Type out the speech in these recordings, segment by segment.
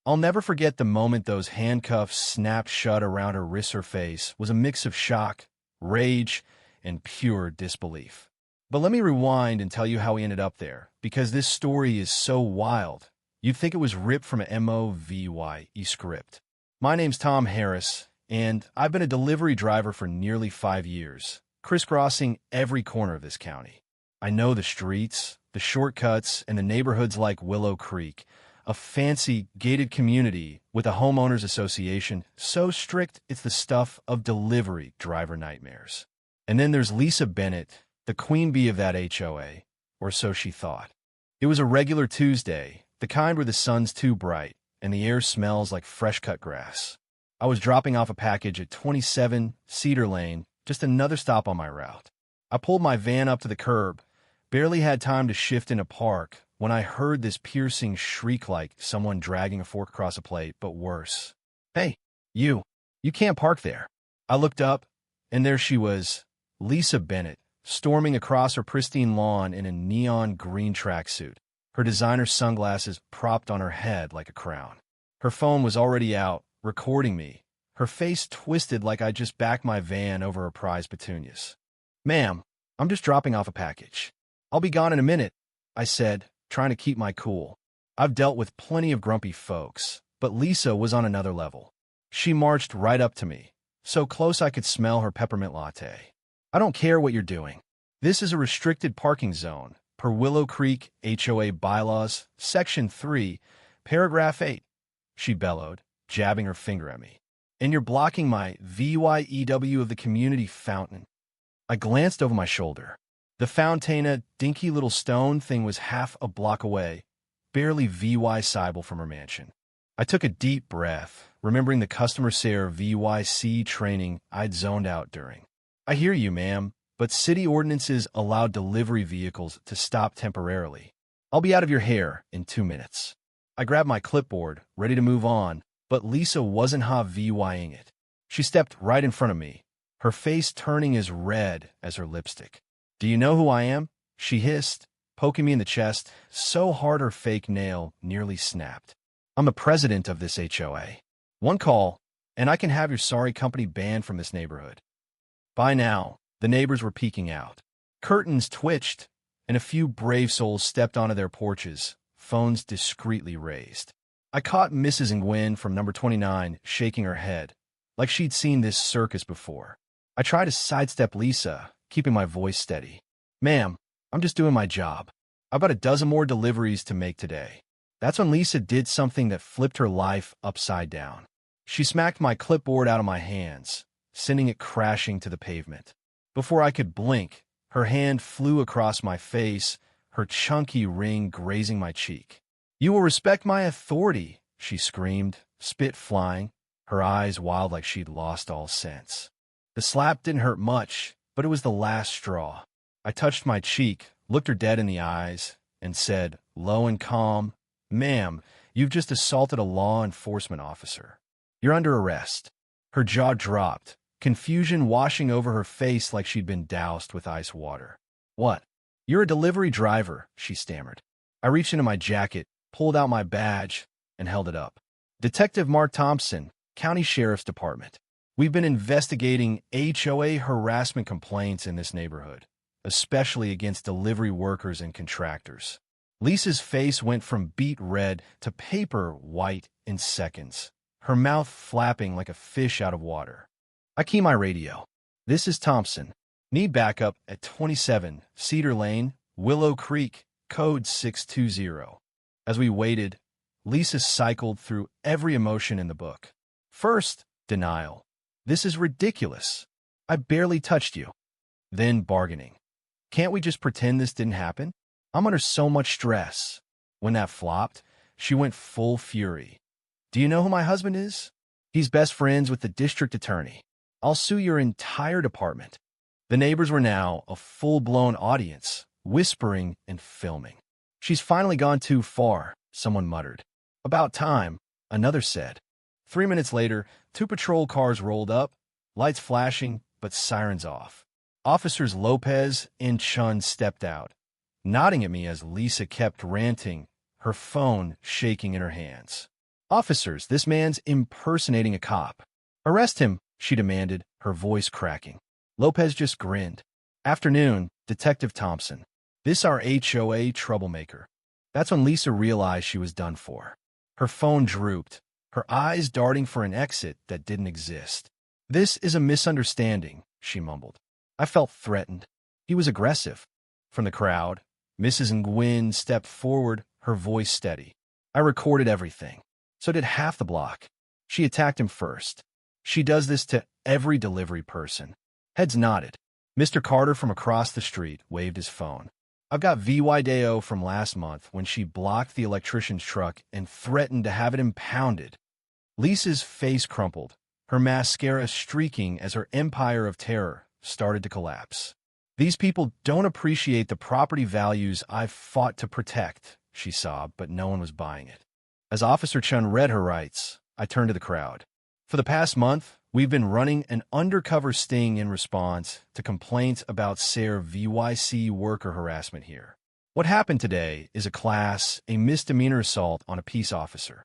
I'll never forget the moment those handcuffs snapped shut around her wrists. Her face was a mix of shock, rage, and pure disbelief. But let me rewind and tell you how we ended up there, because this story is so wild. You'd think it was ripped from a movie script. My name's Tom Harris, and I've been a delivery driver for nearly 5 years, crisscrossing every corner of this county. I know the streets, the shortcuts, and the neighborhoods like Willow Creek, a fancy, gated community with a homeowners association so strict it's the stuff of delivery driver nightmares. And then there's Lisa Bennett, the queen bee of that HOA, or so she thought. It was a regular Tuesday, the kind where the sun's too bright and the air smells like fresh-cut grass. I was dropping off a package at 27 Cedar Lane, just another stop on my route. I pulled my van up to the curb, barely had time to shift into park when I heard this piercing shriek like someone dragging a fork across a plate, but worse. "Hey, you can't park there." I looked up, and there she was, Lisa Bennett, storming across her pristine lawn in a neon green tracksuit, her designer sunglasses propped on her head like a crown. Her phone was already out, recording me, her face twisted like I just backed my van over her prized petunias. "Ma'am, I'm just dropping off a package. I'll be gone in a minute," I said, trying to keep my cool. I've dealt with plenty of grumpy folks, but Lisa was on another level. She marched right up to me, so close I could smell her peppermint latte. "I don't care what you're doing. This is a restricted parking zone, per Willow Creek HOA bylaws, Section 3, Paragraph 8, she bellowed, jabbing her finger at me. "And you're blocking my VYEW of the community fountain." I glanced over my shoulder. The fountain, dinky little stone thing, was half a block away, barely VY-sible from her mansion. I took a deep breath, remembering the customer care VYC training I'd zoned out during. "I hear you, ma'am, but city ordinances allow delivery vehicles to stop temporarily. I'll be out of your hair in 2 minutes." I grabbed my clipboard, ready to move on, but Lisa wasn't VYing it. She stepped right in front of me, her face turning as red as her lipstick. "Do you know who I am?" she hissed, poking me in the chest so hard her fake nail nearly snapped. "I'm the president of this HOA. One call, and I can have your sorry company banned from this neighborhood." By now, the neighbors were peeking out. Curtains twitched, and a few brave souls stepped onto their porches, phones discreetly raised. I caught Mrs. Nguyen from number 29 shaking her head, like she'd seen this circus before. I tried to sidestep Lisa, keeping my voice steady. "Ma'am, I'm just doing my job. I've got a dozen more deliveries to make today." That's when Lisa did something that flipped her life upside down. She smacked my clipboard out of my hands, sending it crashing to the pavement. Before I could blink, her hand flew across my face, her chunky ring grazing my cheek. "You will respect my authority," she screamed, spit flying, her eyes wild like she'd lost all sense. The slap didn't hurt much, but it was the last straw. I touched my cheek, looked her dead in the eyes, and said, low and calm, "Ma'am, you've just assaulted a law enforcement officer. You're under arrest." Her jaw dropped, confusion washing over her face like she'd been doused with ice water. "What?" "You're a delivery driver," she stammered. I reached into my jacket, pulled out my badge, and held it up. "Detective Mark Thompson, County Sheriff's Department. We've been investigating HOA harassment complaints in this neighborhood, especially against delivery workers and contractors." Lisa's face went from beet red to paper white in seconds, her mouth flapping like a fish out of water. I key my radio. "This is Thompson. Need backup at 27 Cedar Lane, Willow Creek, code 620. As we waited, Lisa cycled through every emotion in the book. First, denial. "This is ridiculous. I barely touched you." Then bargaining. "Can't we just pretend this didn't happen? I'm under so much stress." When that flopped, she went full fury. "Do you know who my husband is? He's best friends with the district attorney. I'll sue your entire department." The neighbors were now a full-blown audience, whispering and filming. "She's finally gone too far," someone muttered. "About time," another said. 3 minutes later, 2 patrol cars rolled up, lights flashing, but sirens off. Officers Lopez and Chun stepped out, nodding at me as Lisa kept ranting, her phone shaking in her hands. "Officers, this man's impersonating a cop." "Arrest him," she demanded, her voice cracking. Lopez just grinned. "Afternoon, Detective Thompson. This our HOA troublemaker." That's when Lisa realized she was done for. Her phone drooped, her eyes darting for an exit that didn't exist. "This is a misunderstanding," she mumbled. "I felt threatened." He was aggressive. From the crowd, Mrs. Nguyen stepped forward, her voice steady. "I recorded everything. So did half the block." She attacked him first. "She does this to every delivery person." Heads nodded. Mr. Carter from across the street waved his phone. "I've got VY Deo from last month when she blocked the electrician's truck and threatened to have it impounded." Lisa's face crumpled, her mascara streaking as her empire of terror started to collapse. "These people don't appreciate the property values I've fought to protect," she sobbed, but no one was buying it. As Officer Chun read her rights, I turned to the crowd. "For the past month, we've been running an undercover sting in response to complaints about SARE VYC worker harassment here. What happened today is a misdemeanor assault on a peace officer."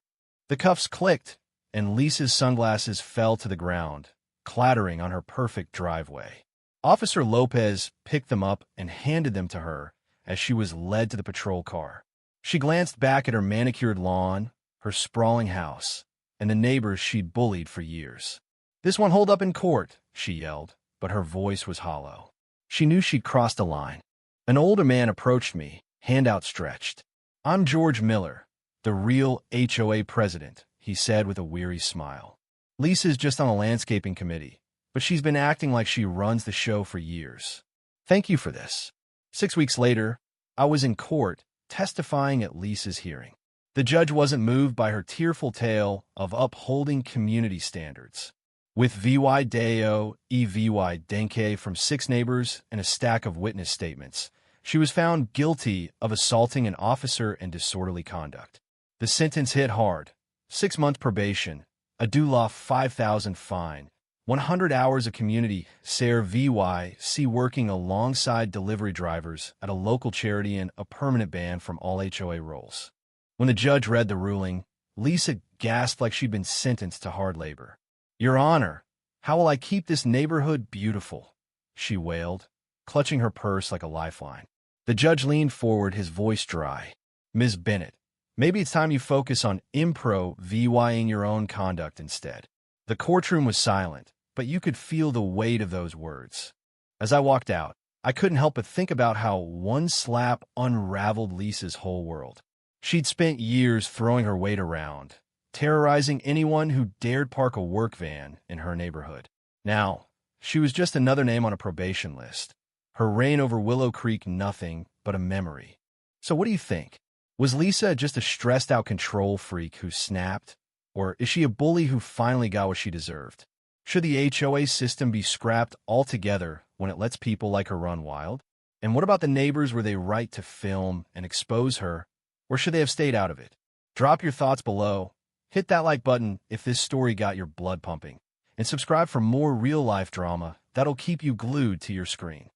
The cuffs clicked, and Lisa's sunglasses fell to the ground, clattering on her perfect driveway. Officer Lopez picked them up and handed them to her as she was led to the patrol car. She glanced back at her manicured lawn, her sprawling house, and the neighbors she'd bullied for years. "This won't hold up in court," she yelled, but her voice was hollow. She knew she'd crossed a line. An older man approached me, hand outstretched. "I'm George Miller, the real HOA president," he said with a weary smile. "Lisa's just on the landscaping committee, but she's been acting like she runs the show for years. Thank you for this." 6 weeks later, I was in court, testifying at Lisa's hearing. The judge wasn't moved by her tearful tale of upholding community standards. With VY Deo, EVY Denke from 6 neighbors and a stack of witness statements, she was found guilty of assaulting an officer and disorderly conduct. The sentence hit hard: 6-month probation, a DULA 5,000 fine, 100 hours of community SARE VYC working alongside delivery drivers at a local charity, and a permanent ban from all HOA roles. When the judge read the ruling, Lisa gasped like she'd been sentenced to hard labor. "Your Honor, how will I keep this neighborhood beautiful?" she wailed, clutching her purse like a lifeline. The judge leaned forward, his voice dry. "Ms. Bennett, maybe it's time you focus on VYing your own conduct instead." The courtroom was silent, but you could feel the weight of those words. As I walked out, I couldn't help but think about how one slap unraveled Lisa's whole world. She'd spent years throwing her weight around, terrorizing anyone who dared park a work van in her neighborhood. Now, she was just another name on a probation list. Her reign over Willow Creek nothing but a memory. So what do you think? Was Lisa just a stressed-out control freak who snapped? Or is she a bully who finally got what she deserved? Should the HOA system be scrapped altogether when it lets people like her run wild? And what about the neighbors? Were they right to film and expose her, or should they have stayed out of it? Drop your thoughts below. Hit that like button if this story got your blood pumping. And subscribe for more real-life drama that'll keep you glued to your screen.